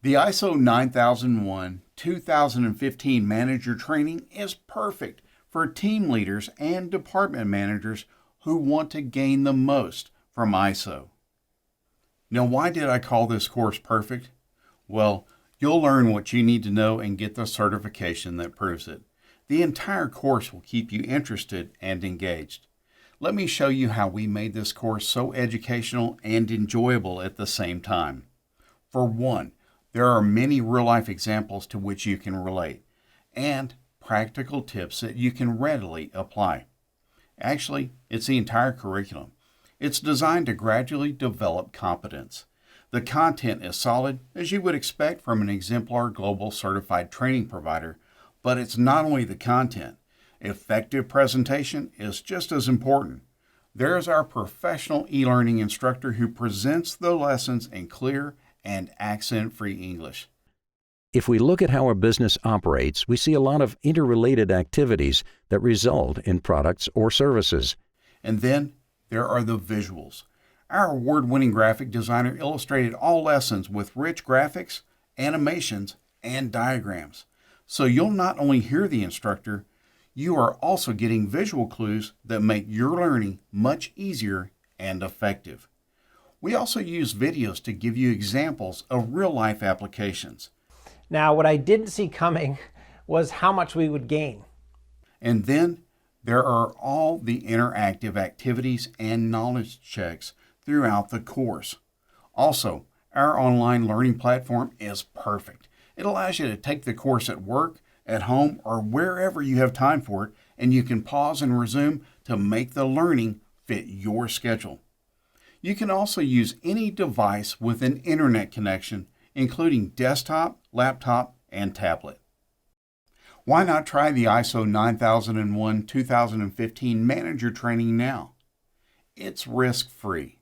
The ISO 9001-2015 manager training is perfect for team leaders and department managers who want to gain the most from ISO. Now, why did I call this course perfect? Well, you'll learn what you need to know and get the certification that proves it. The entire course will keep you interested and engaged. Let me show you how we made this course so educational and enjoyable at the same time. For one, there are many real-life examples to which you can relate, and practical tips that you can readily apply. Actually, it's the entire curriculum. It's designed to gradually develop competence. The content is solid, as you would expect from an exemplar global certified training provider, but it's not only the content. Effective presentation is just as important. There is our professional e-learning instructor who presents the lessons in clear and accent-free English. If we look at how our business operates, we see a lot of interrelated activities that result in products or services. And then there are the visuals. Our award-winning graphic designer illustrated all lessons with rich graphics, animations, and diagrams. So you'll not only hear the instructor, you are also getting visual clues that make your learning much easier and effective. We also use videos to give you examples of real-life applications. Now, what I didn't see coming was how much we would gain. And then there are all the interactive activities and knowledge checks throughout the course. Also, our online learning platform is perfect. It allows you to take the course at work, at home, or wherever you have time for it, and you can pause and resume to make the learning fit your schedule. You can also use any device with an internet connection, including desktop, laptop, and tablet. Why not try the ISO 9001-2015 manager training now? It's risk-free.